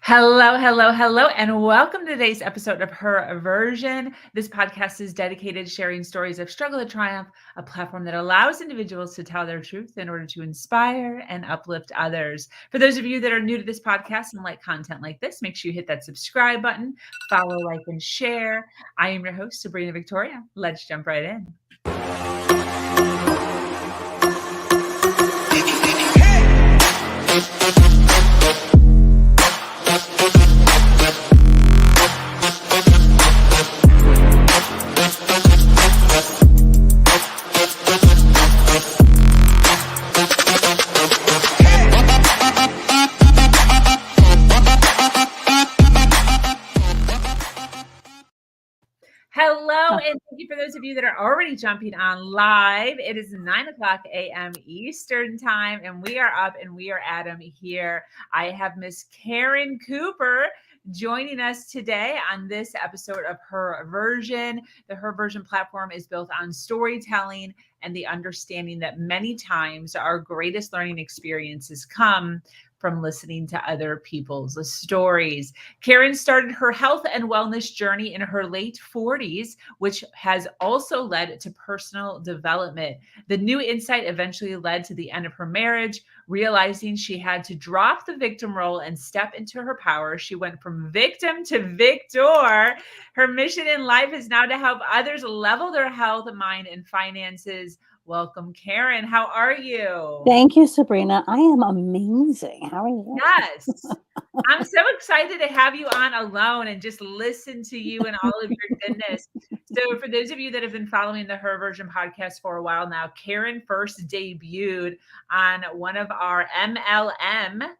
Hello, hello, hello, and welcome to today's episode of Her Version. This podcast is dedicated to sharing stories of struggle and triumph, a platform that allows individuals to tell their truth in order to inspire and uplift others. For those of you that are new to this podcast and like content like this, make sure you hit that subscribe button, follow, like, and share. I am your host, Sabrina Victoria. Let's jump right in. Hello, and thank you for those of you that are already jumping on live. It is 9:00 a.m. Eastern time, and we are up and we are at 'em here. I have Miss Caren Cooper joining us today on this episode of Her Version. The Her Version platform is built on storytelling and the understanding that many times our greatest learning experiences come from listening to other people's stories. Caren started her health and wellness journey in her late 40s, which has also led to personal development. The new insight eventually led to the end of her marriage. Realizing she had to drop the victim role and step into her power, she went from victim to victor. Her mission in life is now to help others level their health, mind, and finances. Welcome, Caren. How are you? Thank you, Sabrina. I am amazing. How are you? Yes. I'm so excited to have you on alone and just listen to you and all of your goodness. So for those of you that have been following the Her Version podcast for a while now, Caren first debuted on one of our MLM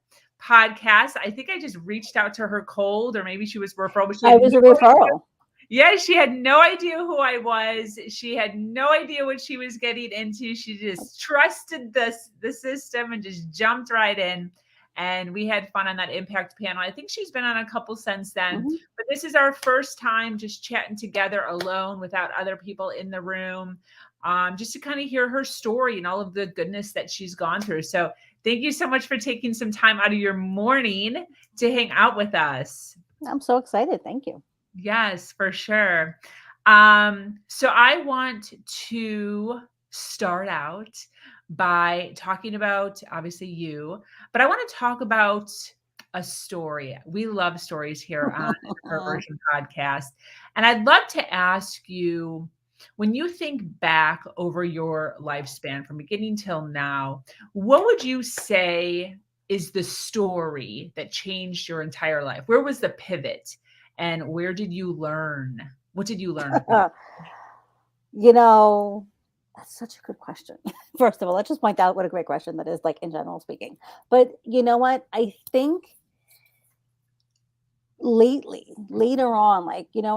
podcasts. I think I just reached out to her cold, or maybe she was referral. I was a referral. Yeah, she had no idea who I was. She had no idea what she was getting into. She just trusted the system and just jumped right in. And we had fun on that impact panel. I think she's been on a couple since then. Mhm. But this is our first time just chatting together alone without other people in the room, just to kind of hear her story and all of the goodness that she's gone through. So thank you so much for taking some time out of your morning to hang out with us. I'm so excited. Thank you. Yes, for sure. So I want to start out by talking about obviously you, but I want to talk about a story. We love stories here on Her Version podcast. And I'd love to ask you, when you think back over your lifespan from beginning till now, what would you say is the story that changed your entire life? Where was the pivot? And where did you learn? What did you learn? That's such a good question. First of all, let's just point out what a great question that is, like in general speaking. But you know what? I think later on,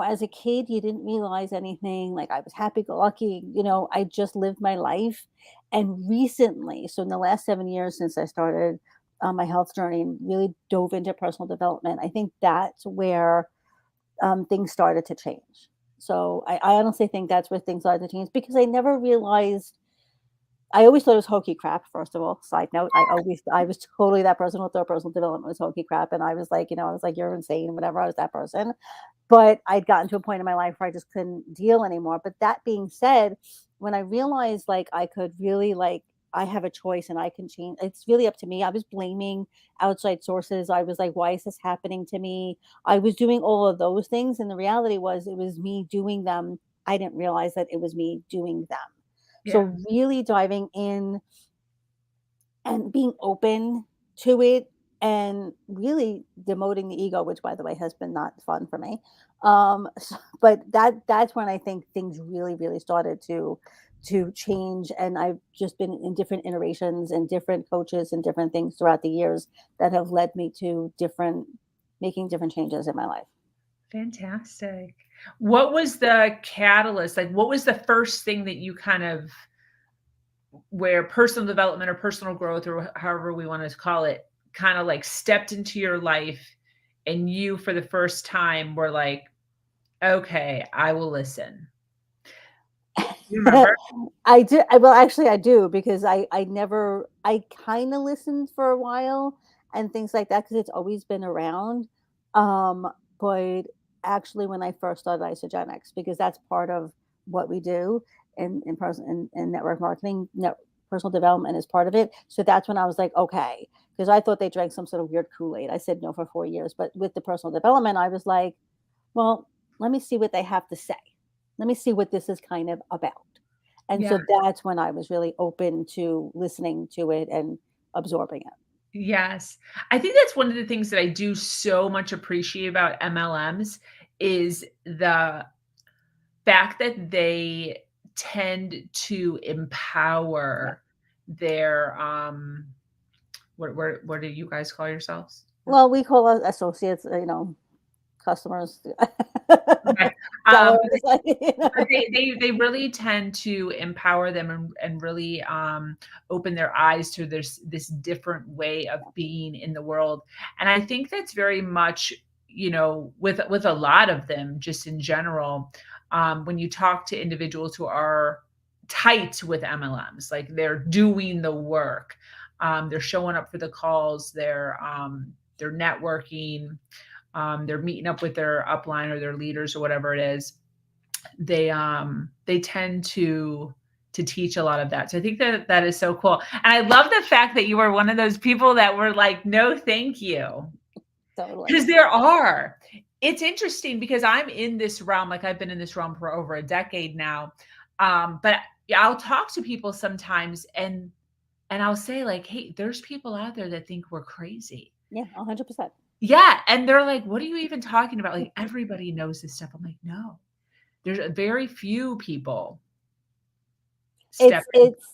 as a kid, you didn't realize anything. Like I was happy-go-lucky. I just lived my life. And recently, so in the last 7 years since I started my health journey and really dove into personal development, I think that's where things started to change. So I honestly think that's where things started to change because I never realized. I always thought it was hokey crap. First of all, side note, I was totally that person who thought personal development was hokey crap, and I was like, you're insane, whatever. I was that person, but I'd gotten to a point in my life where I just couldn't deal anymore. But that being said, when I realized I could really I have a choice and I can change. It's really up to me. I was blaming outside sources. I was like, why is this happening to me? I was doing all of those things. And the reality was it was me doing them. I didn't realize that it was me doing them. Yeah. So really diving in and being open to it and really demoting the ego, which by the way has been not fun for me. But that's when I think things really, really started to change. And I've just been in different iterations and different coaches and different things throughout the years that have led me to making different changes in my life. Fantastic. What was the catalyst? Like, what was the first thing that you kind of, where personal development or personal growth or however we want to call it, kind of like stepped into your life and you for the first time were like, okay, I will listen? You remember? I do. Well, actually, I do because I kind of listened for a while and things like that because it's always been around. But actually, when I first started isogenics, because that's part of what we do in network marketing, personal development is part of it. So that's when I was like, okay, because I thought they drank some sort of weird Kool-Aid. I said no for 4 years, but with the personal development, I was like, well, let me see what they have to say. Let me see what this is kind of about. And Yeah. so that's when I was really open to listening to it and absorbing it. Yes. I think that's one of the things that I do so much appreciate about MLMs is the fact that they tend to Yeah. empower their, what do you guys call yourselves? Well, we call us associates, customers, Okay. sellers, But like, you but know. they really tend to empower them and really, open their eyes to this different way of being in the world, and I think that's very much, with a lot of them, just in general, when you talk to individuals who are tight with MLMs, like, they're doing the work, they're showing up for the calls, they're networking, they're meeting up with their upline or their leaders or whatever it is, they tend to teach a lot of that. So I think that that is so cool. And I love the fact that you were one of those people that were like, no, thank you. Totally. Because there are. It's interesting because I'm in this realm, like I've been in this realm for over a decade now. But yeah, I'll talk to people sometimes and I'll say, like, hey, there's people out there that think we're crazy. Yeah, 100%. Yeah. And they're like, what are you even talking about? Like, everybody knows this stuff. I'm like, no, there's a very few people step It's in. it's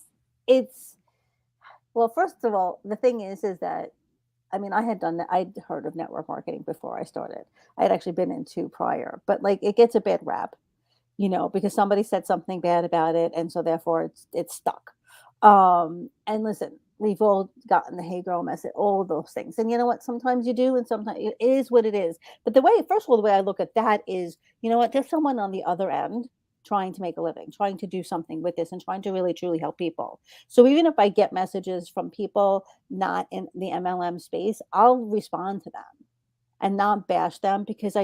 it's well, first of all, the thing is that I mean, I'd heard of network marketing before I started. I had actually been in 2 prior, but, like, it gets a bad rap, because somebody said something bad about it, and so therefore it's stuck. And listen, we've all gotten the "Hey girl" message, all of those things, and you know what? Sometimes you do, and sometimes it is what it is. But first of all, the way I look at that is, you know what? There's someone on the other end trying to make a living, trying to do something with this, and trying to really truly help people. So even if I get messages from people not in the MLM space, I'll respond to them and not bash them because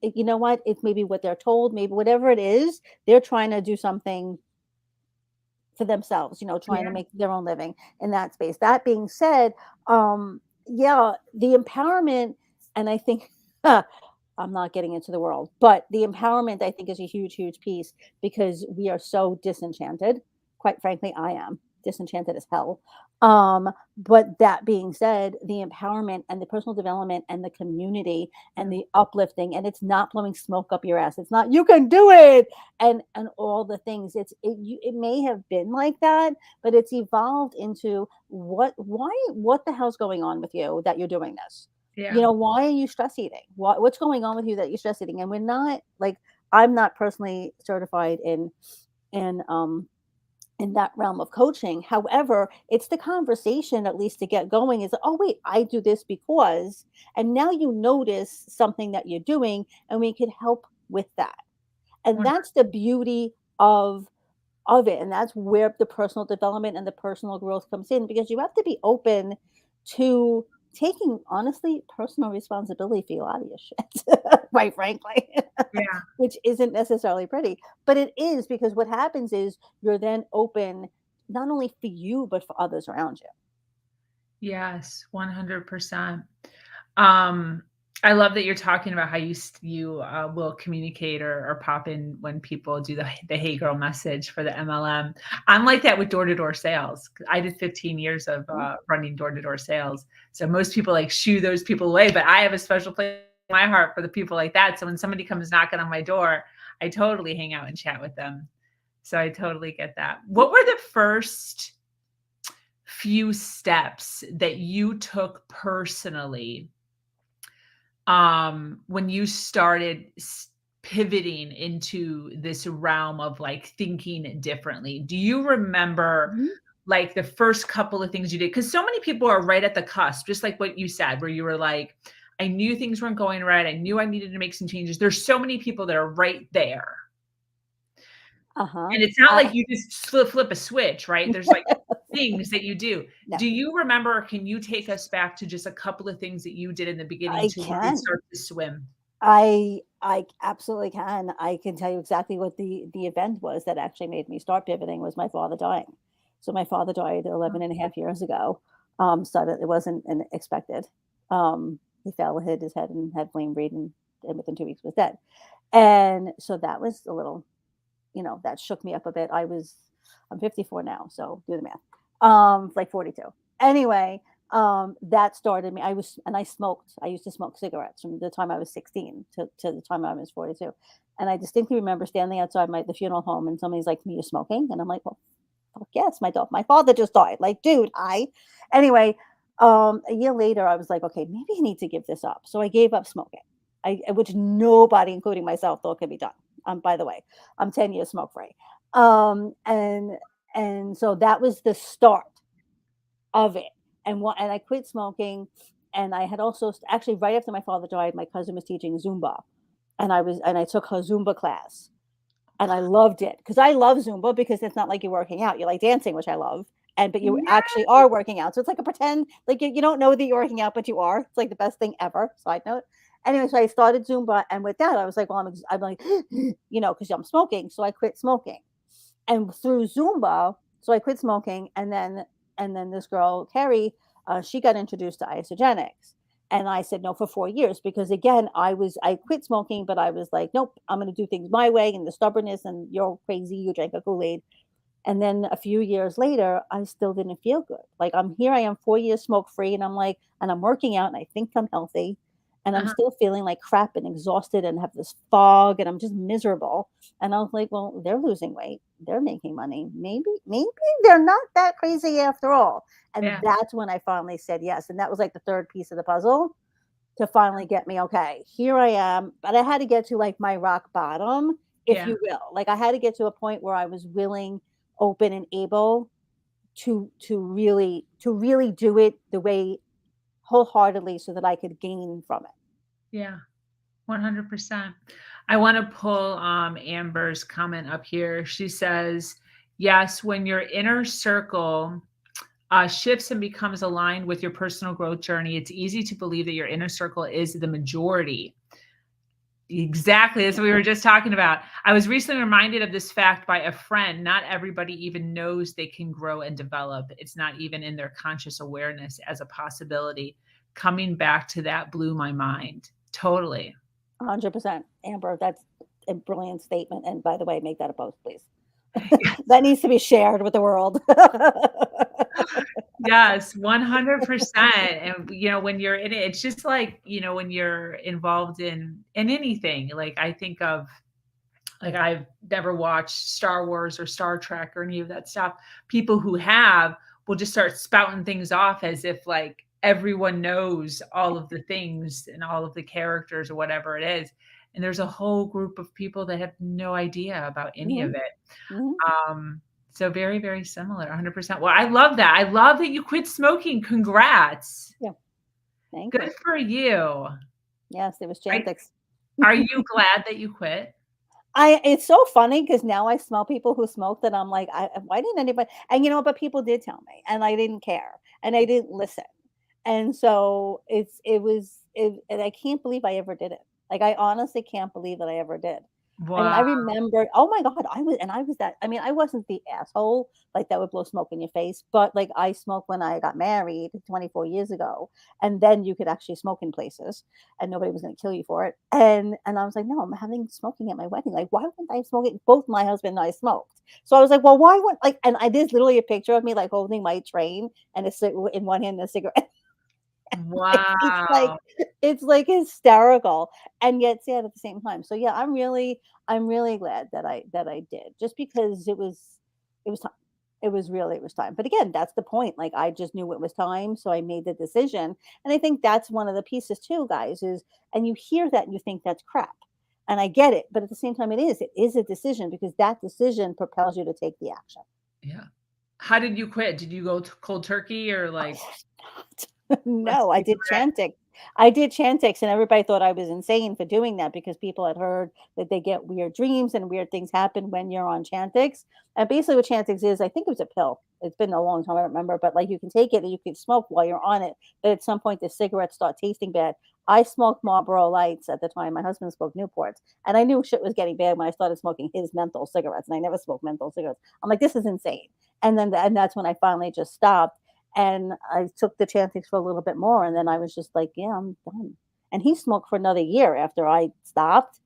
you know what? It's maybe what they're told, maybe whatever it is, they're trying to do something for themselves, trying to Yeah. make their own living in that space. That being said, yeah, the empowerment, and I think I'm not getting into the world, but the empowerment I think is a huge, huge piece because we are so disenchanted. Quite frankly, I am disenchanted as hell. But that being said, the empowerment and the personal development and the community and the uplifting, and it's not blowing smoke up your ass. It's not you can do it and all the things. It may have been like that, but it's evolved into what the hell's going on with you that you're doing this? Yeah. Why are you stress eating? What's going on with you that you're stress eating? And we're not like I'm not personally certified in um in that realm of coaching. However, it's the conversation at least to get going is, oh wait, I do this because, and now you notice something that you're doing and we can help with that. And One that's the beauty of it, and that's where the personal development and the personal growth comes in because you have to be open to taking honestly personal responsibility for a lot of your shit, quite frankly, Yeah. which isn't necessarily pretty, but it is because what happens is you're then open not only for you but for others around you. Yes, 100%. Um, I love that you're talking about how you will communicate or pop in when people do the "Hey girl" message for the MLM. I'm like that with door-to-door sales. I did 15 years of, Mhm. running door-to-door sales. So most people, like, shoo those people away, but I have a special place in my heart for the people like that. So when somebody comes knocking on my door, I totally hang out and chat with them. So I totally get that. What were the first few steps that you took personally when you started pivoting into this realm of like thinking differently? Do you remember Mhm. like the first couple of things you did? Because so many people are right at the cusp, just like what you said, where you were like, I knew things weren't going right. I knew I needed to make some changes. There's so many people that are right there. Uh-huh. And it's not like you just flip a switch, right? There's like things that you do. No, Do you remember, or can you take us back to just a couple of things that you did in the beginning I to really can. start to swim? I absolutely can. I can tell you exactly what the event was that actually made me start pivoting was my father dying. So my father died 11 and a half years ago. Sudden, it wasn't expected. He fell, hit his head, and had flame breed, and within 2 weeks was dead. And so that was a little, that shook me up a bit. I'm 54 now, so do the math. Like 42. Anyway, that started me. I smoked. I used to smoke cigarettes from the time I was 16 to the time I was 42. And I distinctly remember standing outside the funeral home, and somebody's like, "Me, you're smoking?" And I'm like, "Well, fuck yes, my father just died." Like, dude, I. Anyway, a year later, I was like, okay, maybe I need to give this up. So I gave up smoking. Which nobody, including myself, thought could be done. By the way, I'm 10 years smoke free. Um, and and so that was the start of it. And I quit smoking. And I had also actually right after my father died, my cousin was teaching Zumba, and I took her Zumba class, and I loved it because I love Zumba because it's not like you're working out, you like dancing, which I love. But you Yeah. actually are working out, so it's like a pretend, like you don't know that you're working out, but you are. It's like the best thing ever. Side note. Anyway, so I started Zumba, and with that, I was like, well, I'm like, because I'm smoking, so I quit smoking, and through Zumba, so I quit smoking, and then this girl Carrie, she got introduced to isogenics, and I said no for 4 years because again I quit smoking, but I was like, nope, I'm going to do things my way, and the stubbornness, and you're crazy, you drank a Kool-Aid. And then a few years later, I still didn't feel good. Like I am 4 years smoke free, and I'm like, and I'm working out, and I think I'm healthy, and I'm Uh-huh. still feeling like crap and exhausted and have this fog, and I'm just miserable. And I was like, well, they're losing weight, they're making money. Maybe they're not that crazy after all. And Yeah. that's when I finally said yes. And that was like the third piece of the puzzle to finally get me, okay, here I am. But I had to get to like my rock bottom, if Yeah. you will. Like I had to get to a point where I was willing, open, and able to really do it the way wholeheartedly so that I could gain from it. Yeah. 100%. I want to pull Amber's comment up here. She says, yes, when your inner circle shifts and becomes aligned with your personal growth journey, it's easy to believe that your inner circle is the majority. Exactly. That's what we were just talking about. I was recently reminded of this fact by a friend. Not everybody even knows they can grow and develop. It's not even in their conscious awareness as a possibility. Coming back to that blew my mind. Totally. 100%. Amber, that's a brilliant statement. And by the way, make that a post, please. That needs to be shared with the world. Yes, 100%. And when you're in it, it's just like, when you're involved in anything. Like I think of, like, I've never watched Star Wars or Star Trek or any of that stuff. People who have will just start spouting things off as if like everyone knows all of the things and all of the characters or whatever it is. And there's a whole group of people that have no idea about any of Mhm, it. mhm. Um, so very, very similar, 100%. Well, I love that. I love that you quit smoking. Congrats. Yeah, thank Good you. for you. Yes, it was Are, Chantix. are you glad that you quit? It's so funny because now I smell people who smoke that I'm like, why didn't anybody? And but people did tell me, and I didn't care, and I didn't listen, and so and I can't believe I ever did it. Like I honestly can't believe that I ever did. I mean, I Wow. remember, oh my God, I was that. I mean, I wasn't the asshole like that would blow smoke in your face, but like I smoked when I got married 24 years ago, and then you could actually smoke in places, and nobody was going to kill you for it. And I was like, no, I'm having smoking at my wedding. Like, why wouldn't I smoke it? Both my husband and I smoked, so I was like, well, why would like? And there's literally a picture of me like holding my train and in one hand a cigarette. It's like Wow. it's like hysterical and yet sad at the same time. So yeah, I'm really glad that I did just because it was time. It was time. But again, that's the point. Like I just knew it was time, so I made the decision. And I think that's one of the pieces too, guys, is and you hear that and you think that's crap. And I get it, but at the same time it is a decision because that decision propels you to take the action. Yeah. How did you quit? Did you go cold turkey or like No, let's I see did what Chantix. I did Chantix and everybody thought I was insane for doing that because people had heard that they get weird dreams and weird things happen when you're on Chantix. And basically what Chantix is, I think it was a pill. It's been a long time, I don't remember, but like you can take it and you can smoke while you're on it. But at some point the cigarettes start tasting bad. I smoked Marlboro Lights at the time. My husband smoked Newports. And I knew shit was getting bad when I started smoking his menthol cigarettes. And I never smoked menthol cigarettes. I'm like, this is insane. And that's when I finally just stopped. And I took the Chantix for a little bit more, and then I was just like, "Yeah, I'm done." And he smoked for another year after I stopped,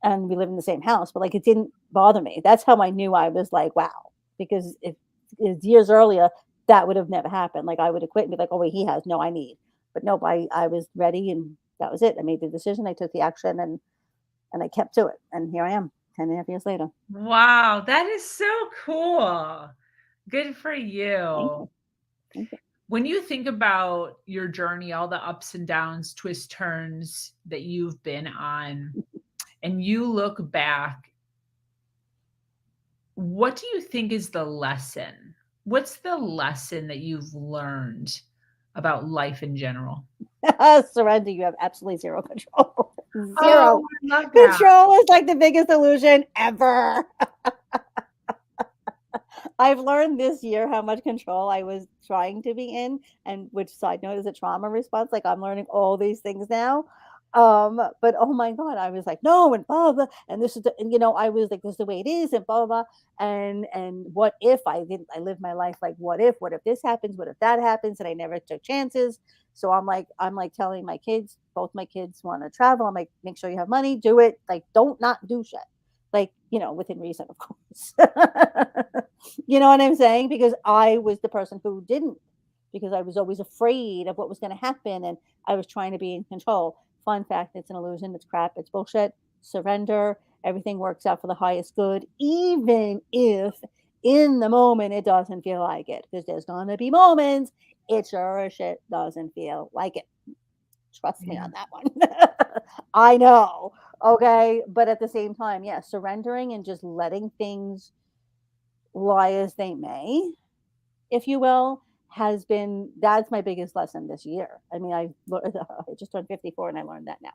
and we lived in the same house, but like it didn't bother me. That's how I knew I was like, "Wow," because if years earlier that would have never happened. Like I would have quit and be like, "Oh wait, he has no, I need." But no, I was ready, and that was it. I made the decision, I took the action, and I kept to it, and here I am, 10.5 years later. Wow, that is so cool. Good for Thank you. you, thank you. When you think about your journey, all the ups and downs, twists, turns that you've been on, and you look back, what do you think is the lesson? What's the lesson that you've learned about life in general? Surrender, you have absolutely zero control. Oh, Zero. I love that. Control is like the biggest illusion ever. I've learned this year how much control I was trying to be in, and which side note is a trauma response. Like I'm learning all these things now. But oh my God, I was like, no, and blah blah, and this is the, and I was like, this is the way it is, and blah blah, and what if I didn't? I lived my life like, what if this happens? What if that happens? And I never took chances. So I'm like telling my kids, both my kids want to travel. I'm like, make sure you have money, do it. Like, don't not do shit. Like, within reason, of course. You know what I'm saying? Because I was the person who didn't, because I was always afraid of what was going to happen and I was trying to be in control. Fun fact, it's an illusion, it's crap, it's bullshit. Surrender. Everything works out for the highest good, even if in the moment it doesn't feel like it. Because there's going to be moments it sure as shit doesn't feel like it. Trust me Yeah. on that one. I know. Okay. But at the same time, yeah, surrendering and just letting things lie as they may, if you will, that's my biggest lesson this year. I mean, I just turned 54 and I learned that now.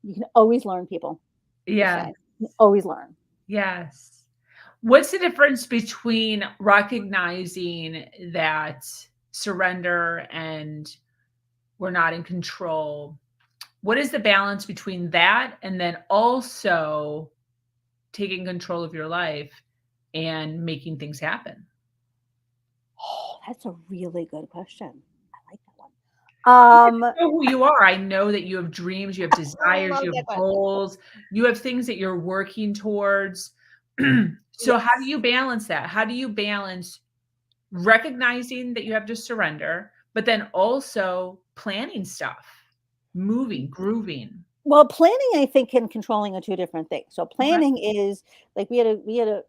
You can always learn, people. Just Yeah. saying. You can always learn. Yes. What's the difference between recognizing that surrender and we're not in control? What is the balance between that and then also taking control of your life and making things happen? Oh, that's a really good question. I like that Because one. I know who you are. I know that you have dreams, you have I desires, love you that have question. goals, you have things that you're working towards. So how do Yes. you balance that? How do you balance recognizing that you have to surrender, but then also planning stuff, moving, grooving? Well, planning, I think, and controlling are two different things. So Okay. planning is like we had a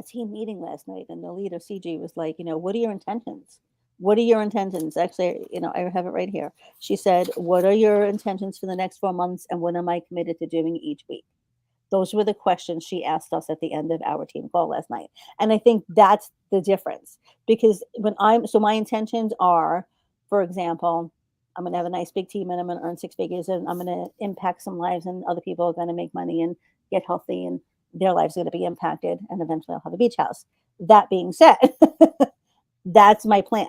team meeting last night, and the leader CG was like, what are your intentions? What are your intentions? Actually, I have it right here. She said, "What are your intentions for the next 4 months, and what am I committed to doing each week?" Those were the questions she asked us at the end of our team call last night, and I think that's the difference because my intentions are, for example, I'm going to have a nice big team and I'm going to earn 6 figures and I'm going to impact some lives and other people are going to make money and get healthy and their lives are going to be impacted and eventually I'll have a beach house. That being said, that's my plan.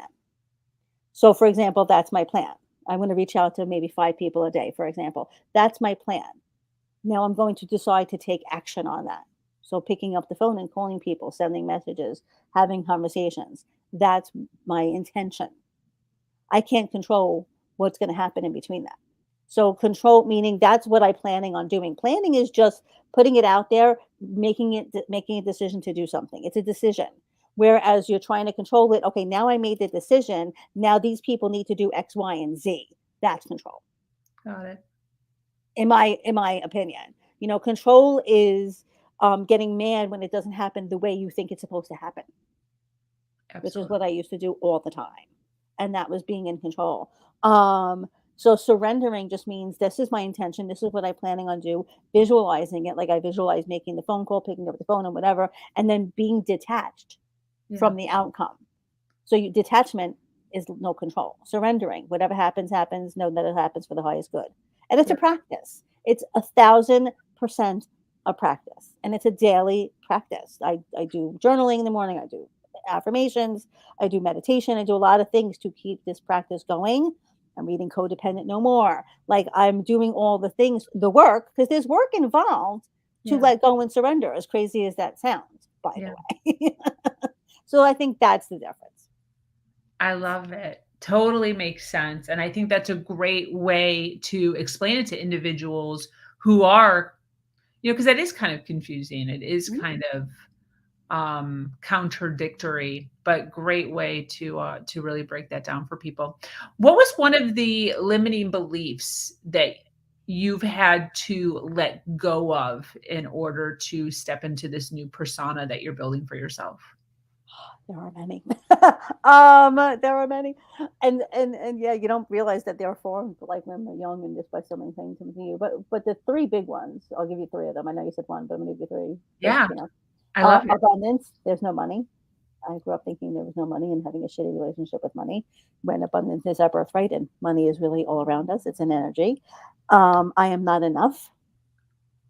So, for example, that's my plan. I'm going to reach out to maybe 5 people a day, for example. That's my plan. Now I'm going to decide to take action on that. So, picking up the phone and calling people, sending messages, having conversations. That's my intention. I can't control what's going to happen in between that. So control meaning that's what I'm planning on doing. Planning is just putting it out there, making a decision to do something. It's a decision. Whereas you're trying to control it. Okay, now I made the decision. Now these people need to do X, Y, and Z. That's control, Got it. in my opinion. Control is getting mad when it doesn't happen the way you think it's supposed to happen, which is Absolutely. what I used to do all the time. And that was being in control. So surrendering just means this is my intention. This is what I'm planning on do. Visualizing it, like I visualize making the phone call, picking up the phone, and whatever, and then being detached Yeah. from the outcome. So detachment is no control. Surrendering. Whatever happens, happens. Know that it happens for the highest good. And it's a practice. It's 1,000% a practice. And it's a daily practice. I do journaling in the morning. I do affirmations. I do meditation. I do a lot of things to keep this practice going. I'm reading Codependent No More. Like I'm doing all the things, the work, because there's work involved to let go and surrender, as crazy as that sounds, by the way. So I think that's the difference. I love it. Totally makes sense. And I think that's a great way to explain it to individuals who are, because that is kind of confusing. It is kind of contradictory, but great way to really break that down for people. What was one of the limiting beliefs that you've had to let go of in order to step into this new persona that you're building for yourself? There are many. There are many. And yeah, you don't realize that they're formed like when we're young and just by so many things come to you. But the three big ones, I'll give you three of them. I know you said one, but I'm gonna give you three. Yeah. I love it. Abundance, there's no money. I grew up thinking there was no money and having a shitty relationship with money, when abundance is our birthright and money is really all around us. It's an energy. I am not enough.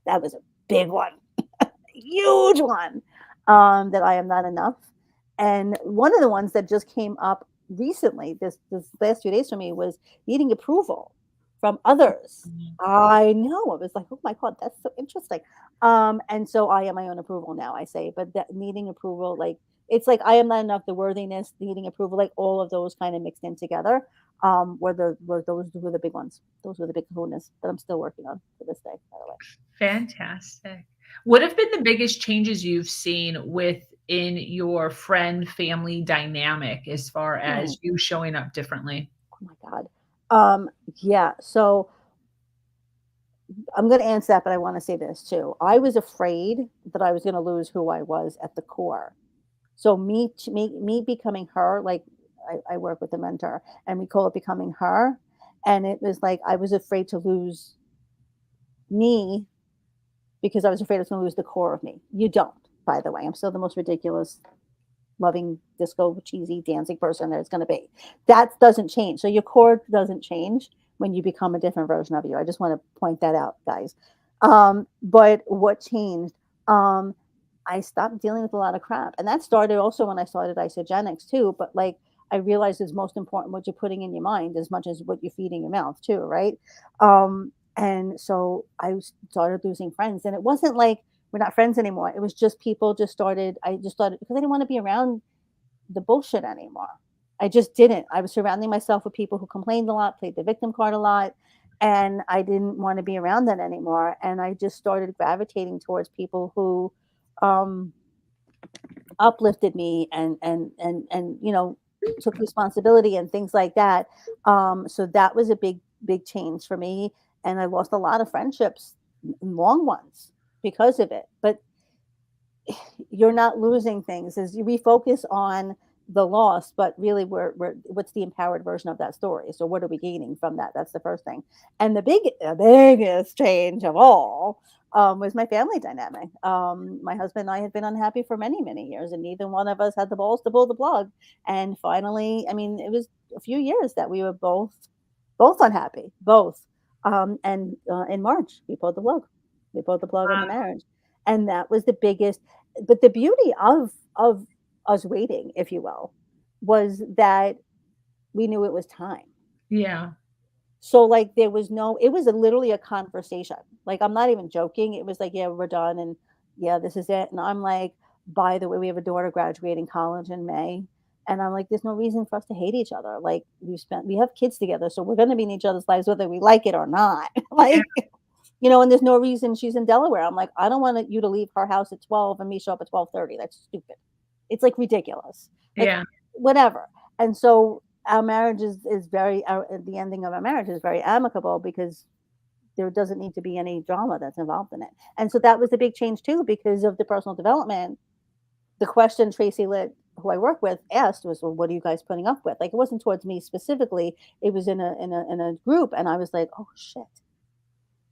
That was a big one, huge one. That I am not enough. And one of the ones that just came up recently, this last few days for me, was needing approval from others. I know. I was like, oh my God, that's so interesting. And so I am my own approval now, I say, but that needing approval, like it's like I am not enough, the worthiness, needing approval, like all of those kind of mixed in together. Those were the big ones. Those were the big kahunas that I'm still working on to this day, by the way. Fantastic. What have been the biggest changes you've seen within your friend family dynamic as far as you showing up differently? Oh my God. Yeah. So I'm going to answer that, but I want to say this too. I was afraid that I was going to lose who I was at the core. So me becoming her, like I work with a mentor and we call it becoming her. And it was like, I was afraid to lose me because I was afraid I was going to lose the core of me. You don't, by the way. I'm still the most ridiculous, loving, disco, cheesy, dancing person there's going to be. That doesn't change. So your core doesn't change when you become a different version of you. I just want to point that out, guys. But what changed? I stopped dealing with a lot of crap. And that started also when I started isogenics too. But like, I realized it's most important what you're putting in your mind as much as what you're feeding your mouth too, right? And so I started losing friends. And it wasn't like we're not friends anymore. It was just people just started, I just started because I didn't want to be around the bullshit anymore. I just didn't. I was surrounding myself with people who complained a lot, played the victim card a lot, and I didn't want to be around that anymore. And I just started gravitating towards people who uplifted me and took responsibility and things like that. So that was a big change for me, and I lost a lot of friendships, long ones, because of it. But you're not losing things as we focus on the loss, but really we're what's the empowered version of that story? So what are we gaining from that? That's the first thing. And the biggest change of all was my family dynamic. My husband and I had been unhappy for many years, and neither one of us had the balls to pull the plug. And finally, I mean, it was a few years that we were both unhappy, both. And in March, we pulled the plug. We pulled the plug on the marriage, and that was the biggest. But the beauty of us waiting, if you will, was that we knew it was time. Yeah. So like there was no, it was literally a conversation. Like I'm not even joking. It was like, yeah, we're done, and yeah, this is it. And I'm like, by the way, we have a daughter graduating college in May. And I'm like, there's no reason for us to hate each other. Like we have kids together, so we're gonna be in each other's lives whether we like it or not. Like, and there's no reason she's in Delaware. I'm like, I don't want you to leave her house at 12 and me show up at 12:30. That's stupid. It's like ridiculous. Like, whatever. And so our marriage is very, the ending of our marriage is very amicable because there doesn't need to be any drama that's involved in it. And so that was a big change too, because of the personal development. The question Tracy Litt, who I work with, asked was, well, what are you guys putting up with? Like, it wasn't towards me specifically. It was in a group. And I was like, oh shit.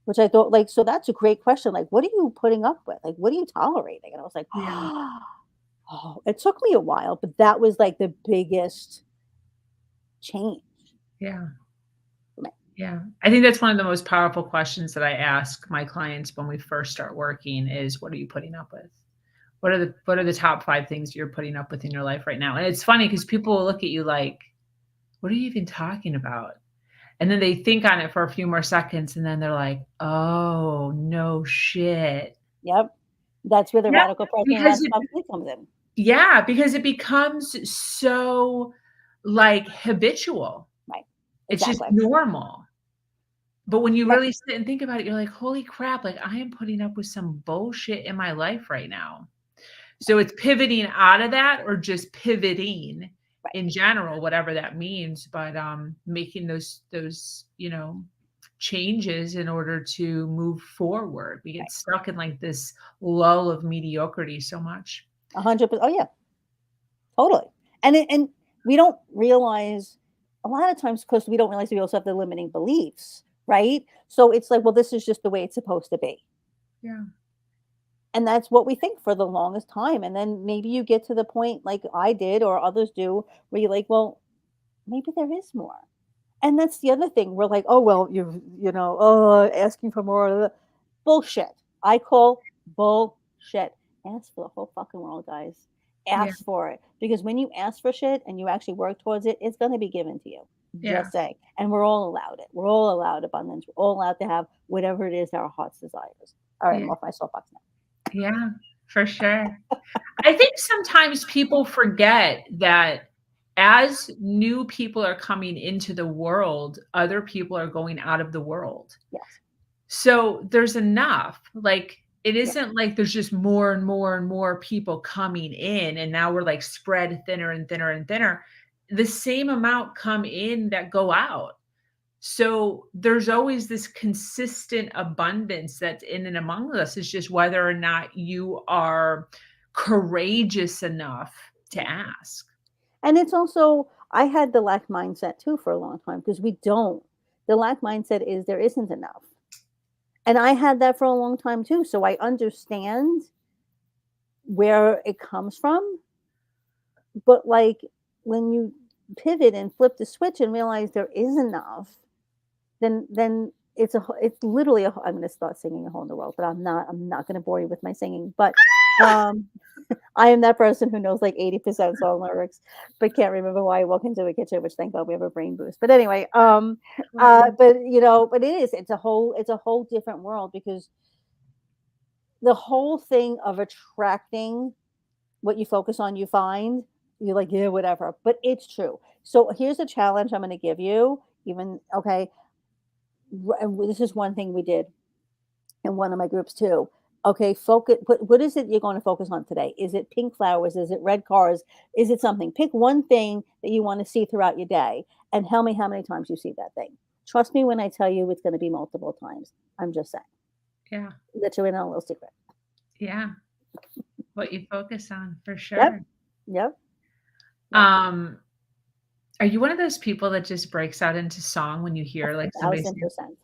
Which I thought, like, so that's a great question. Like, what are you putting up with? Like, what are you tolerating? And I was like, oh, it took me a while, but that was like the biggest change. Yeah. for me. Yeah. I think that's one of the most powerful questions that I ask my clients when we first start working is, what are you putting up with? What are the top 5 things you're putting up with in your life right now? And it's funny because people will look at you like, what are you even talking about? And then they think on it for a few more seconds and then they're like, oh, no shit. Yep. That's where the Yeah, radical person because responsibility comes in. yeah, because it becomes so like habitual. Right. It's just Exactly. normal. But when you Right. really sit and think about it, you're like, holy crap, like I am putting up with some bullshit in my life right now. So it's pivoting out of that or just pivoting Right. in general, whatever that means, but making those, changes in order to move forward. We get Right. stuck in like this lull of mediocrity so much. 100%. Oh yeah, totally. And we don't realize a lot of times because we don't realize we also have the limiting beliefs, right? So it's like, well, this is just the way it's supposed to be. Yeah. And that's what we think for the longest time. And then maybe you get to the point like I did or others do where you're like, well, maybe there is more. And that's the other thing. We're like, oh well, asking for more bullshit. I call bullshit. Ask for the whole fucking world, guys. Yeah. Ask for it. Because when you ask for shit and you actually work towards it, it's gonna be given to you. Yeah. Just saying. And we're all allowed it. We're all allowed abundance. We're all allowed to have whatever it is our heart's desires. All right, Yeah. I'm off my soapbox now. Yeah, for sure. I think sometimes people forget that as new people are coming into the world, other people are going out of the world. Yes. So there's enough. Like it Yeah. isn't like there's just more and more and more people coming in and now we're like spread thinner and thinner and thinner. The same amount come in that go out. So there's always this consistent abundance that's in and among us. It's just whether or not you are courageous enough to Yeah. ask. And it's also, I had the lack mindset too for a long time because we don't. The lack mindset is there isn't enough. And I had that for a long time too. So I understand where it comes from. But like when you pivot and flip the switch and realize there is enough, then it's literally I'm going to start singing a hole in the world, but I'm not going to bore you with my singing. But um I am that person who knows like 80% song lyrics, but can't remember why I walk into a kitchen, which thank God we have a brain boost. But anyway, Right. but it's a whole different world because the whole thing of attracting what you focus on, you find, you're like, yeah, whatever. But it's true. So here's a challenge I'm gonna give you, even okay. And this is one thing we did in one of my groups too. Okay, focus. What is it you're going to focus on today? Is it pink flowers? Is it red cars? Is it something? Pick one thing that you want to see throughout your day, and tell me how many times you see that thing. Trust me when I tell you it's going to be multiple times. I'm just saying. Yeah. Let you in on a little secret. Yeah. What you focus on for sure. Yep. Yep. Um, are you one of those people that just breaks out into song when you hear like somebody say, 1,000%.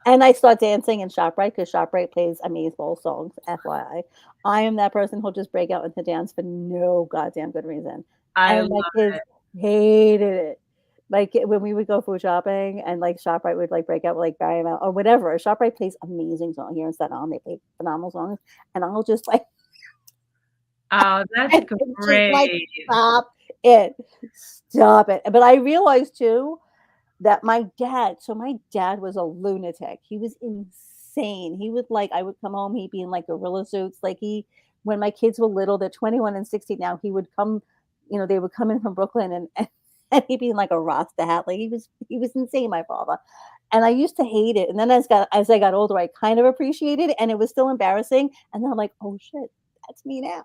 And I start dancing in ShopRite because ShopRite plays amazing songs, FYI. I am that person who'll just break out into dance for no goddamn good reason. I And my love kids it. hated it. Like when we would go food shopping and like ShopRite would like break out with like Barry Mount or whatever. ShopRite plays amazing songs here in Staten Island. They play phenomenal songs. And I'll just like, Oh, that's just like, great. stop it. Stop it. But I realized too, that my dad was a lunatic. He was insane. He would like I would come home, he'd be in like gorilla suits. Like when my kids were little, they're 21 and 16 now, he would come, they would come in from Brooklyn and he'd be in like a Rasta hat. Like he was insane, my father. And I used to hate it. And then as I got older, I kind of appreciated it and it was still embarrassing. And then I'm like, oh shit, that's me now.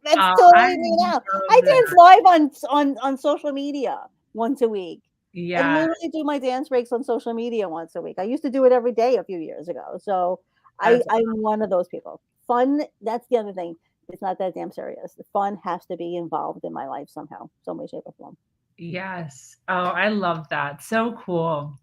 That's Oh, I totally me now. love I dance that. live on social media once a week. I Yeah. literally do my dance breaks on social media once a week. I used to do it every day a few years ago. So That's I'm one of those people. Fun, that's the other thing. It's not that damn serious. The fun has to be involved in my life somehow, some way, shape, or form. yes. Oh, I love that. So cool.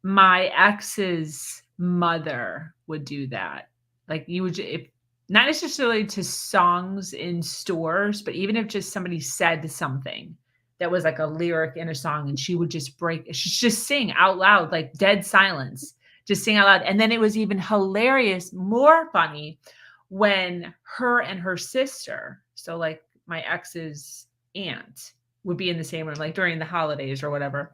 My ex's mother would do that. Like you would, if not necessarily to songs in stores, but even if just somebody said something, that was like a lyric in a song, and she would just just sing out loud, like dead silence, just sing out loud. And then it was even hilarious, more funny, when her and her sister, so like my ex's aunt, would be in the same room, like during the holidays or whatever.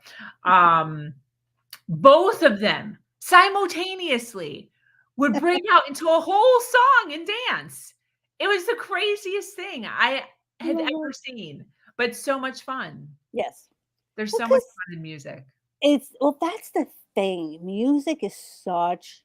Both of them simultaneously would break out into a whole song and dance. It was the craziest thing I had ever seen, but so much fun. Yes. There's Well, so much 'cause fun in music. that's the thing. Music is such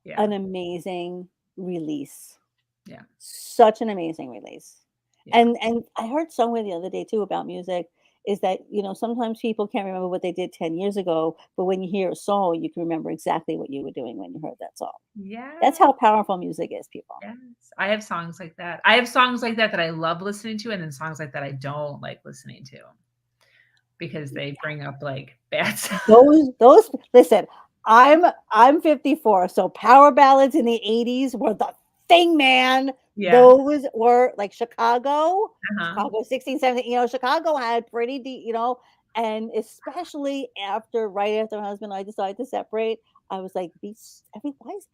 Yeah. an amazing release. Yeah. Such an amazing release. Yeah. And I heard somewhere the other day too about music is that, sometimes people can't remember what they did 10 years ago, but when you hear a song, you can remember exactly what you were doing when you heard that song. That's Yeah. how powerful music is, people. Yes. I have songs like that. I have songs like that that I love listening to, and then songs like that I don't like listening to because they bring up like bad stuff. Those listen, I'm 54, so power ballads in the 80s were the thing, man. Yeah. Those were like Chicago, Uh-huh. Chicago 16, 17, Chicago had pretty deep, and especially right after my husband and I decided to separate, I was like, why is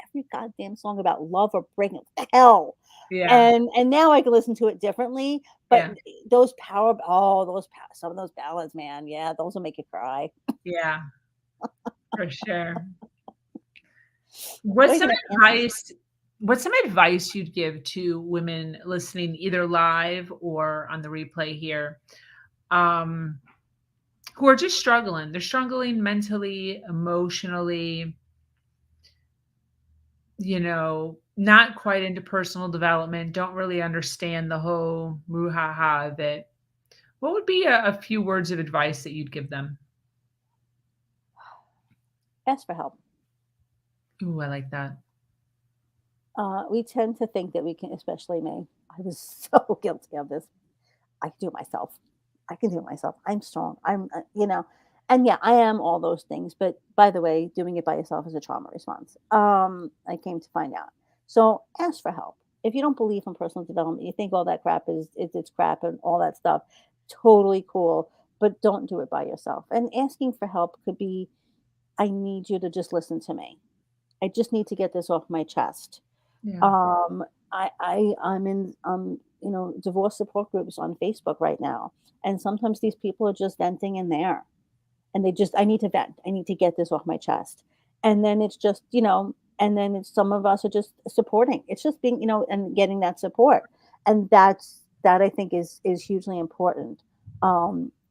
every goddamn song about love or breaking? What the hell? Yeah. And now I can listen to it differently, but Yeah. some of those ballads, man, yeah, those will make you cry. Yeah. For sure. Go What's some ahead, answer. what's some advice you'd give to women listening either live or on the replay here, um, who are just struggling? They're struggling mentally, emotionally, not quite into personal development, don't really understand the whole brouhaha of it. What would be a few words of advice that you'd give them? Ask for help. Ooh, I like that. We tend to think that we can, especially me. I was so guilty of this. I can do it myself. I can do it myself. I'm strong. And yeah, I am all those things. But by the way, doing it by yourself is a trauma response. I came to find out. So ask for help. If you don't believe in personal development, you think all that crap it's crap and all that stuff. Totally cool, but don't do it by yourself. And asking for help could be, I need you to just listen to me. I just need to get this off my chest. Yeah. Um, I'm in divorce support groups on Facebook right now, and sometimes these people are just venting in there, and I need to vent. I need to get this off my chest, and then it's just and then it's some of us are just supporting. It's just being and getting that support, and that I think is hugely important.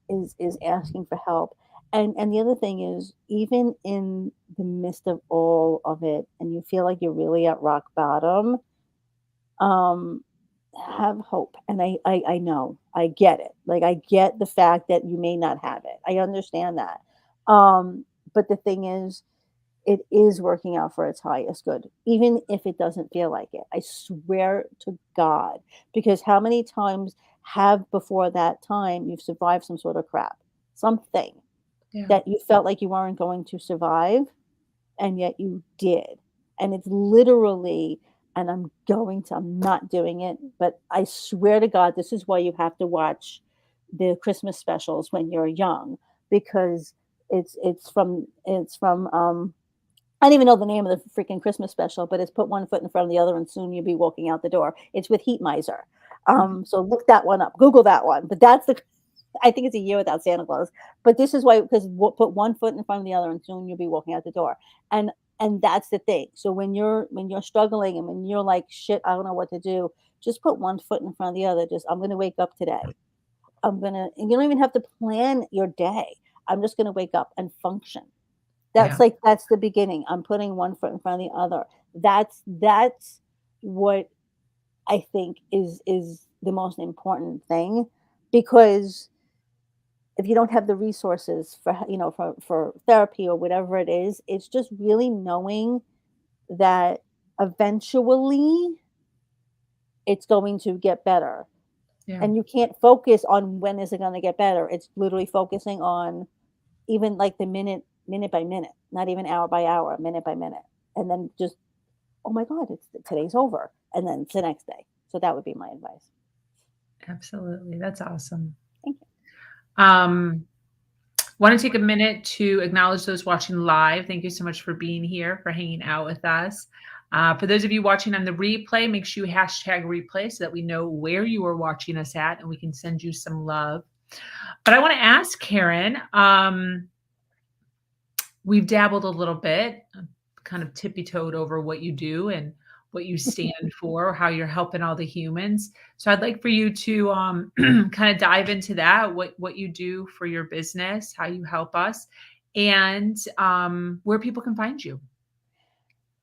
Is asking for help. And the other thing is, even in the midst of all of it, and you feel like you're really at rock bottom, um, have hope. And I know, I get it. Like, I get the fact that you may not have it. I understand that. But the thing is, it is working out for its highest good, even if it doesn't feel like it. I swear to God, because how many times have before that time you've survived some sort of crap, something Yeah. that you felt like you weren't going to survive, and yet you did. And it's literally, and I'm not doing it, but I swear to God, this is why you have to watch the Christmas specials when you're young, because it's from I don't even know the name of the freaking Christmas special, but it's put one foot in front of the other and soon you'll be walking out the door. It's with Heat Miser. So look that one up, Google that one. But I think it's a year without Santa Claus. But this is why, because put one foot in front of the other and soon you'll be walking out the door. And that's the thing. So when you're struggling and when you're like, shit, I don't know what to do, just put one foot in front of the other. Just, I'm gonna wake up today. And you don't even have to plan your day. I'm just gonna wake up and function. Yeah. That's the beginning. I'm putting one foot in front of the other. That's what I think is the most important thing, because if you don't have the resources for therapy or whatever it is, it's just really knowing that eventually it's going to get better. Yeah. And you can't focus on when is it going to get better. It's literally focusing on even like the minute by minute, not even hour by hour, minute by minute. And then just, oh my God, today's over. And then it's the next day. So that would be my advice. Absolutely. That's awesome. Thank you. Um, Want to take a minute to acknowledge those watching live. Thank you so much for being here, for hanging out with us. For those of you watching on the replay, make sure you hashtag replay so that we know where you are watching us at and we can send you some love. But I want to ask Caren, we've dabbled a little bit, kind of tippy-toed over what you do and what you stand for, how you're helping all the humans. So I'd like for you to kind of dive into that, what you do for your business, how you help us, and where people can find you.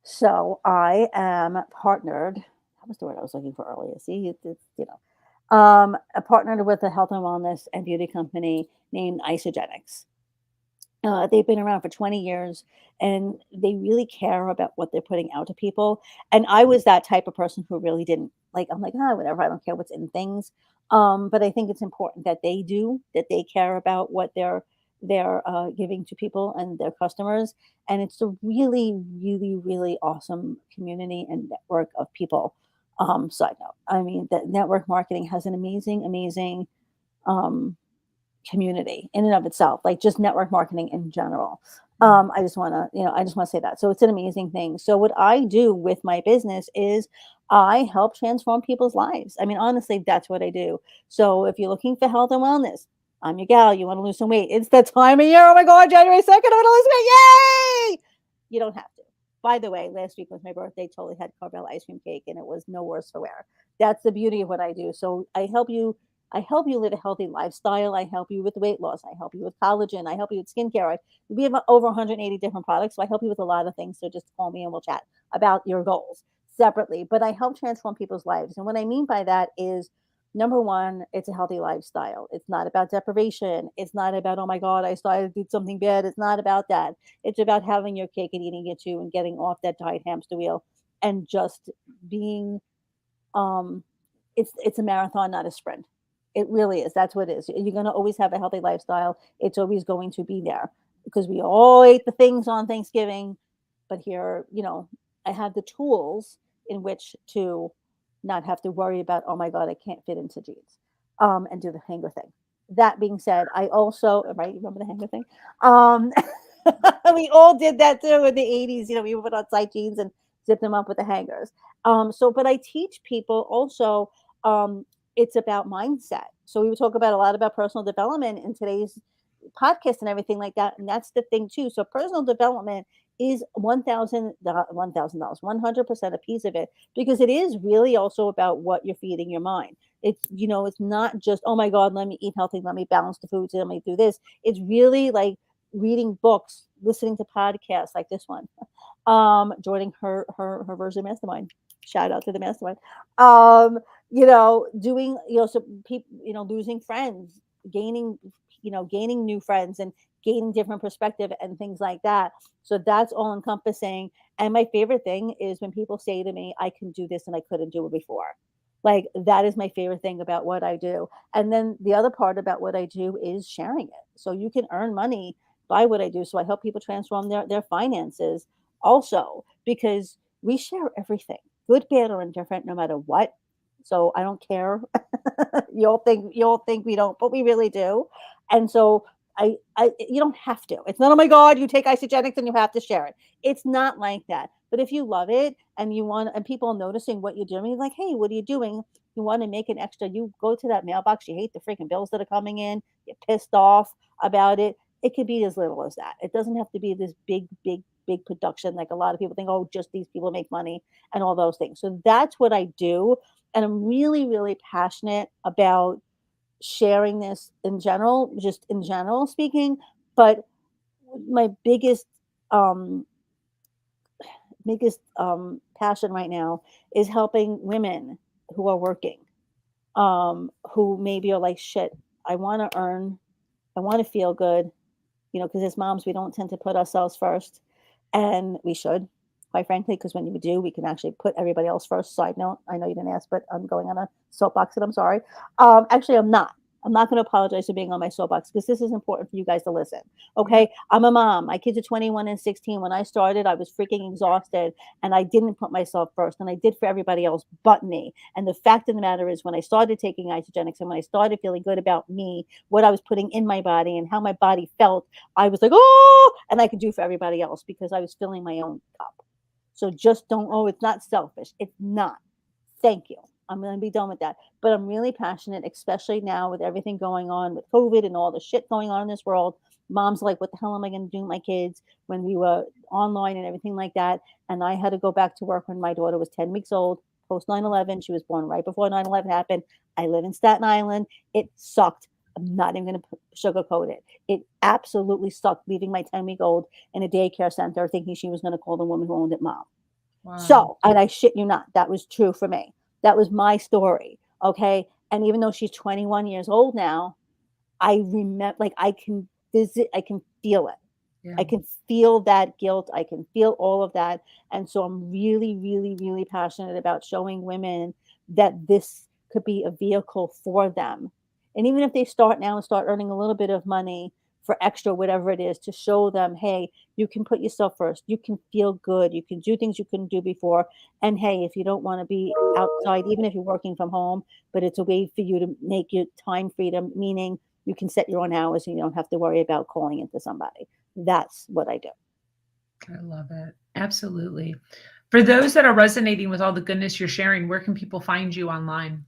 So I am partnered. That was the word I was looking for earlier. See, I partnered with a health and wellness and beauty company named Isogenics. They've been around for 20 years and they really care about what they're putting out to people. And I was that type of person who really didn't like, I'm like, ah, whatever, I don't care what's in things. But I think it's important that they do, that they care about what they're giving to people and their customers. And it's a really, really, really awesome community and network of people. Side note, I mean, that network marketing has an amazing, amazing um, community in and of itself, like just network marketing in general. I just want to, I just want to say that. So it's an amazing thing. So what I do with my business is I help transform people's lives. I mean, honestly, that's what I do. So if you're looking for health and wellness, I'm your gal. You want to lose some weight. It's the time of year. Oh my God, January 2nd, I'm going to lose weight. Yay! You don't have to. By the way, last week was my birthday. Totally had Carvel ice cream cake and it was no worse for wear. That's the beauty of what I do. So I help you live a healthy lifestyle. I help you with weight loss. I help you with collagen. I help you with skincare. We have over 180 different products. So I help you with a lot of things. So just call me and we'll chat about your goals separately. But I help transform people's lives. And what I mean by that is number one, it's a healthy lifestyle. It's not about deprivation. It's not about, oh my God, I started to do something bad. It's not about that. It's about having your cake and eating it too and getting off that diet hamster wheel and just being um it's a marathon, not a sprint. It really is. That's what it is. You're going to always have a healthy lifestyle. It's always going to be there because we all ate the things on Thanksgiving. But here, I have the tools in which to not have to worry about, oh my God, I can't fit into jeans and do the hanger thing. That being said, I also, right, remember the hanger thing? Um, we all did that too in the 80s. We would put on tight jeans and zip them up with the hangers. But I teach people also, um, it's about mindset. So we would talk about a lot about personal development in today's podcast and everything like that. And that's the thing too. So personal development is $1,000, 100% a piece of it, because it is really also about what you're feeding your mind. It's not just, oh my God, let me eat healthy, let me balance the foods, let me do this. It's really like reading books, listening to podcasts like this one, joining her version mastermind. Shout out to the mastermind. Doing, so people, losing friends, gaining, gaining new friends and gaining different perspective and things like that. So that's all encompassing. And my favorite thing is when people say to me, I can do this and I couldn't do it before. Like that is my favorite thing about what I do. And then the other part about what I do is sharing it. So you can earn money by what I do. So I help people transform their finances also, because we share everything, good, bad, or indifferent, no matter what. So I don't care. you'll think we don't, but we really do. And so you don't have to. It's not, oh my God, you take isogenics and you have to share it. It's not like that. But if you love it and you want, and people are noticing what you're doing, like, hey, what are you doing? You want to make an extra, you go to that mailbox, you hate the freaking bills that are coming in, you're pissed off about it. It could be as little as that. It doesn't have to be this big, big, big production. Like a lot of people think, oh, just these people make money and all those things. So that's what I do. And I'm really, really passionate about sharing this in general, just in general speaking. But my um, biggest passion right now is helping women who are working, who maybe are like, shit, I want to earn, I want to feel good, because as moms, we don't tend to put ourselves first, and we should, quite frankly, because when you do, we can actually put everybody else first. Side note, I know you didn't ask, but I'm going on a soapbox and I'm sorry. Actually, I'm not. I'm not going to apologize for being on my soapbox because this is important for you guys to listen. Okay. I'm a mom. My kids are 21 and 16. When I started, I was freaking exhausted and I didn't put myself first, and I did for everybody else but me. And the fact of the matter is, when I started taking isogenics and when I started feeling good about me, what I was putting in my body and how my body felt, I was like, oh, and I could do for everybody else because I was filling my own cup. So just don't, oh, it's not selfish. It's not. Thank you. I'm going to be done with that. But I'm really passionate, especially now with everything going on with COVID and all the shit going on in this world. Mom's like, what the hell am I going to do with my kids when we were online and everything like that? And I had to go back to work when my daughter was 10 weeks old, post 9/11. She was born right before 9/11 happened. I live in Staten Island. It sucked. I'm not even going to sugarcoat it. It absolutely sucked leaving my 10-week-old in a daycare center thinking she was going to call the woman who owned it mom. Wow. So, and I shit you not, that was true for me. That was my story. Okay. And even though she's 21 years old now, I remember, like, I can visit, I can feel it. Yeah. I can feel that guilt. I can feel all of that. And so I'm really, really, really passionate about showing women that this could be a vehicle for them. And even if they start now and start earning a little bit of money for extra, whatever it is, to show them, hey, you can put yourself first. You can feel good. You can do things you couldn't do before. And hey, if you don't want to be outside, even if you're working from home, but it's a way for you to make your time freedom, meaning you can set your own hours and you don't have to worry about calling into somebody. That's what I do. I love it. Absolutely. For those that are resonating with all the goodness you're sharing, where can people find you online?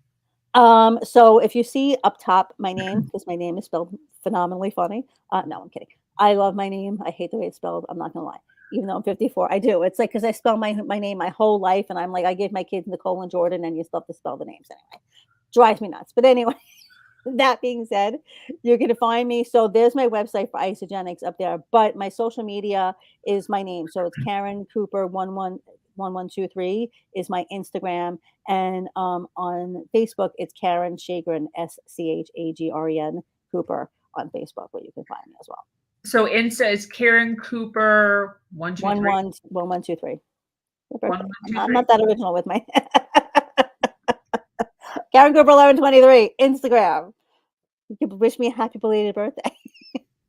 So if you see up top my name, because my name is spelled phenomenally funny. No, I'm kidding. I love my name. I hate the way it's spelled. I'm not gonna lie. Even though I'm 54, I do. It's like because I spell my name my whole life, and I'm like, I gave my kids Nicole and Jordan, and you still have to spell the names anyway. Drives me nuts. But anyway, that being said, you're gonna find me. So there's my website for isogenics up there, but my social media is my name. So it's Caren Cooper 1123 is my Instagram, and on Facebook it's Caren Shagren Schagren Cooper on Facebook, where you can find me as well. So Insta is Caren Cooper 123. 1123. I'm 1123. not that original with my Caren Cooper 1123 Instagram. You can wish me a happy belated birthday.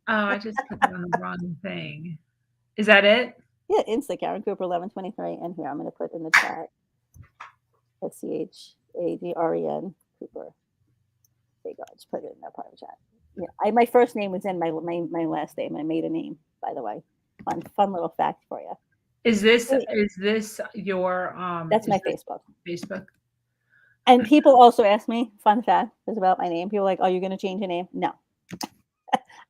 Oh, I just put it on the wrong thing. Is that it? Yeah, Insta Caren Cooper 1123, and here I'm going to put in the chat Schagren Cooper. There you go. I just put it in that private chat. Yeah, my first name was in my last name. I made a name, by the way. Fun little fact for you. Is this your That's my Facebook. Facebook. And people also ask me, fun fact is about my name. People are like, "Are you going to change your name?" No.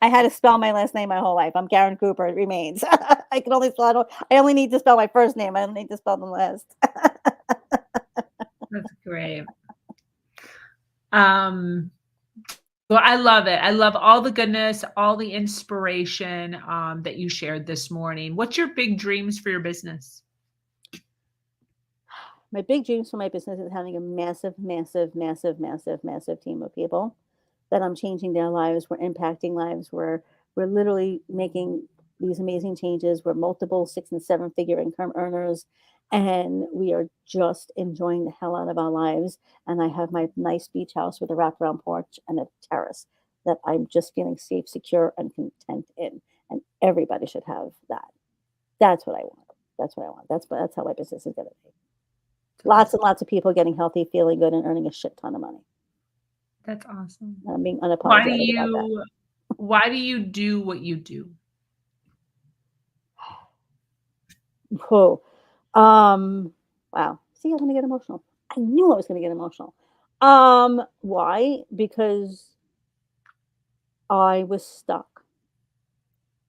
I had to spell my last name my whole life. I'm Caren Cooper. It remains. I can only spell. I only need to spell my first name. I don't need to spell the last. That's great. Well, I love it. I love all the goodness, all the inspiration that you shared this morning. What's your big dreams for your business? My big dreams for my business is having a massive, massive, massive, massive, massive team of people that I'm changing their lives. We're impacting lives. We're literally making these amazing changes. We're multiple 6 and 7 figure income earners, and we are just enjoying the hell out of our lives. And I have my nice beach house with a wraparound porch and a terrace that I'm just feeling safe, secure, and content in. And everybody should have that. That's what I want. That's what I want. That's how my business is going to be. Lots and lots of people getting healthy, feeling good, and earning a shit ton of money. That's awesome. I'm being unapologetic about that. Why do you do what you do? Whoa. Wow. See, I'm gonna get emotional. I knew I was gonna get emotional. Why? Because I was stuck.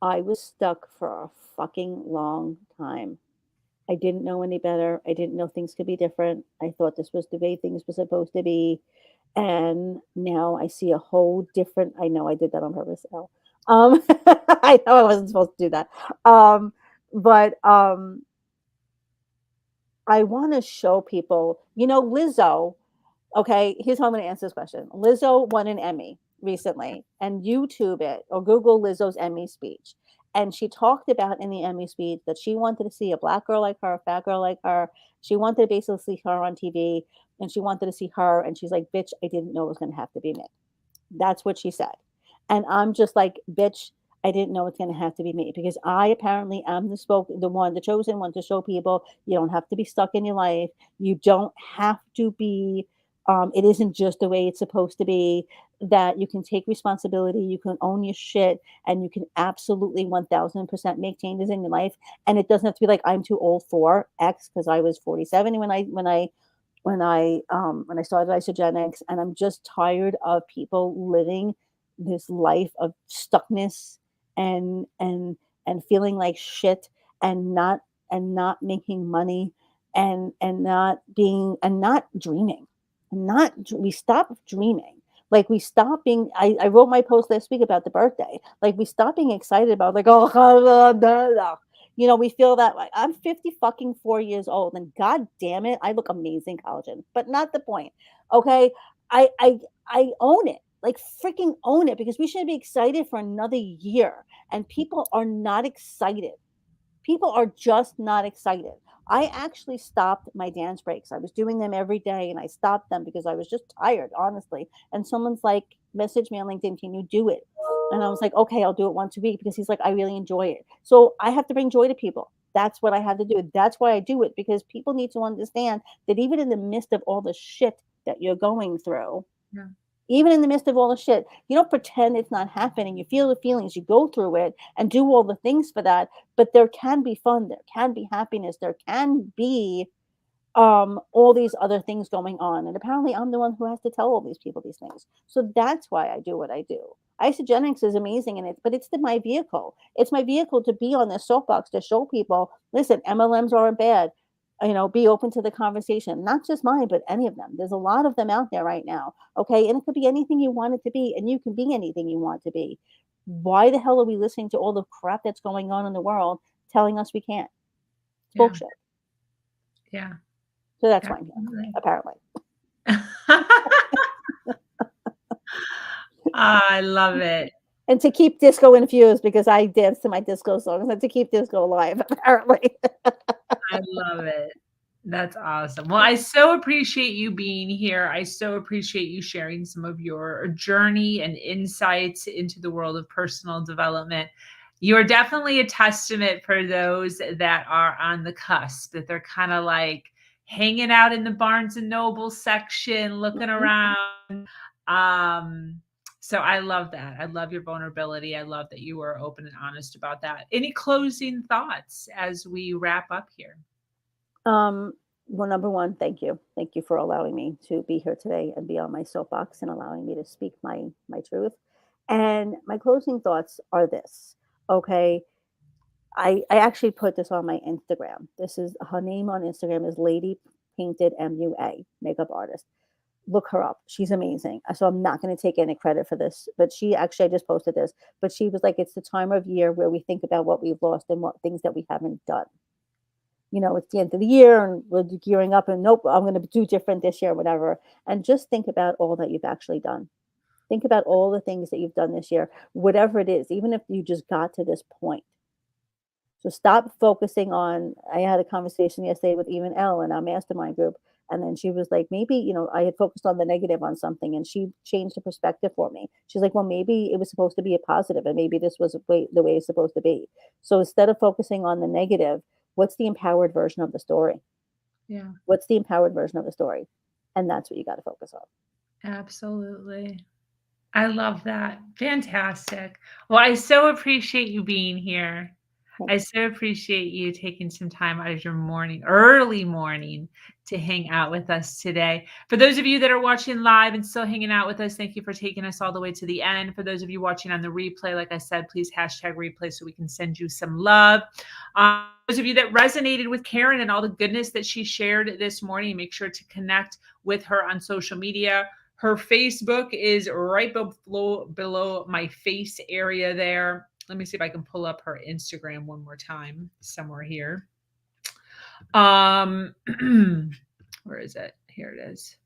I was stuck for a fucking long time. I didn't know any better. I didn't know things could be different. I thought this was the way things were supposed to be. And now I see a whole different, I know I did that on purpose. I know I wasn't supposed to do that. But I want to show people, Lizzo. Okay, here's how I'm going to answer this question. Lizzo won an Emmy recently, and YouTube it or Google Lizzo's Emmy speech. And she talked about in the Emmy speech that she wanted to see a black girl like her, a fat girl like her. She wanted to basically see her on TV, and she wanted to see her. And she's like, bitch, I didn't know it was going to have to be me. That's what she said. And I'm just like, bitch, I didn't know it's going to have to be me because I apparently am the chosen one to show people you don't have to be stuck in your life. You don't have to be, it isn't just the way it's supposed to be, that you can take responsibility, you can own your shit, and you can absolutely 1000% make changes in your life. And it doesn't have to be like, I'm too old for X, because I was 47 when I started isogenics, and I'm just tired of people living this life of stuckness and feeling like shit, and not making money, and not being and not dreaming, and not we stop dreaming. Like we stop being. I wrote my post last week about the birthday. Like we stop being excited about, like, oh, we feel that way. I'm 50 fucking 4 years old, and god damn it, I look amazing, collagen. But not the point. Okay. I own it. Like freaking own it, because we should be excited for another year. And people are not excited. People are just not excited. I actually stopped my dance breaks. I was doing them every day, and I stopped them because I was just tired, honestly. And someone's like, message me on LinkedIn, can you do it? And I was like, okay, I'll do it once a week, because he's like, I really enjoy it. So I have to bring joy to people. That's what I have to do. That's why I do it, because people need to understand that even in the midst of all the shit that you're going through, Yeah. even in the midst of all the shit, you don't pretend it's not happening. You feel the feelings, you go through it and do all the things for that. But there can be fun, there can be happiness, there can be all these other things going on. And apparently I'm the one who has to tell all these people these things. So that's why I do what I do. Isogenics is amazing in it, but it's my vehicle. It's my vehicle to be on this soapbox to show people, listen, MLMs aren't bad. Be open to the conversation, not just mine, but any of them. There's a lot of them out there right now. Okay. And it could be anything you want it to be, and you can be anything you want to be. Why the hell are we listening to all the crap that's going on in the world telling us we can't? It's Yeah. bullshit. Yeah. So that's why I'm here, apparently. I love it. And to keep disco infused, because I dance to my disco songs, and to keep disco alive, apparently. I love it. That's awesome. Well, I so appreciate you being here. I so appreciate you sharing some of your journey and insights into the world of personal development. You are definitely a testament for those that are on the cusp, that they're kind of like hanging out in the Barnes and Noble section, looking around. So I love that. I love your vulnerability. I love that you were open and honest about that. Any closing thoughts as we wrap up here? Well, number one, thank you. Thank you for allowing me to be here today and be on my soapbox, and allowing me to speak my truth. And my closing thoughts are this. Okay. I actually put this on my Instagram. This is her name on Instagram is Lady Painted MUA, makeup artist. Look her up. She's amazing. So I'm not going to take any credit for this, but I just posted this, but she was like, it's the time of year where we think about what we've lost and what things that we haven't done. It's the end of the year, and we're gearing up, and nope, I'm going to do different this year, whatever. And just think about all that you've actually done. Think about all the things that you've done this year, whatever it is, even if you just got to this point. So stop focusing on. I had a conversation yesterday with even Elle in our mastermind group, and then she was like, maybe, I had focused on the negative on something, and she changed the perspective for me. She's like, well, maybe it was supposed to be a positive, and maybe this was the way it's supposed to be. So instead of focusing on the negative, what's the empowered version of the story? Yeah. What's the empowered version of the story? And that's what you got to focus on. Absolutely. I love that. Fantastic. Well, I so appreciate you being here. I so appreciate you taking some time out of your early morning, to hang out with us today. For those of you that are watching live and still hanging out with us, thank you for taking us all the way to the end. For those of you watching on the replay, like I said, please hashtag replay so we can send you some love. Those of you that resonated with Caren and all the goodness that she shared this morning, make sure to connect with her on social media. Her Facebook is right below my face area there. Let me see if I can pull up her Instagram one more time somewhere here. Where is it? Here it is.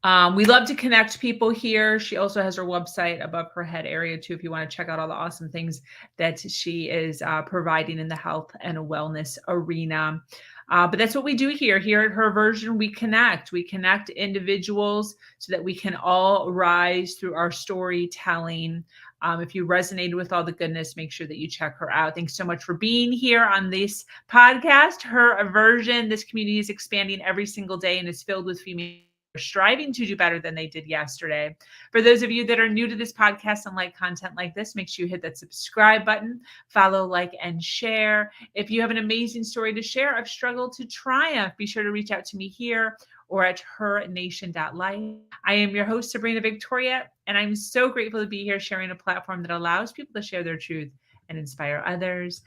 We love to connect people here. She also has her website above her head area too, if you want to check out all the awesome things that she is providing in the health and wellness arena. But that's what we do here. Here at Her Version, we connect. We connect individuals so that we can all rise through our storytelling. If you resonated with all the goodness, make sure that you check her out. Thanks so much for being here on this podcast, Her Version. This community is expanding every single day and is filled with females striving to do better than they did yesterday. For those of you that are new to this podcast and like content like this, make sure you hit that subscribe button, follow, like, and share. If you have an amazing story to share of struggle to triumph, be sure to reach out to me here or at hernation.life. I am your host, Sabrina Victoria, and I'm so grateful to be here sharing a platform that allows people to share their truth and inspire others.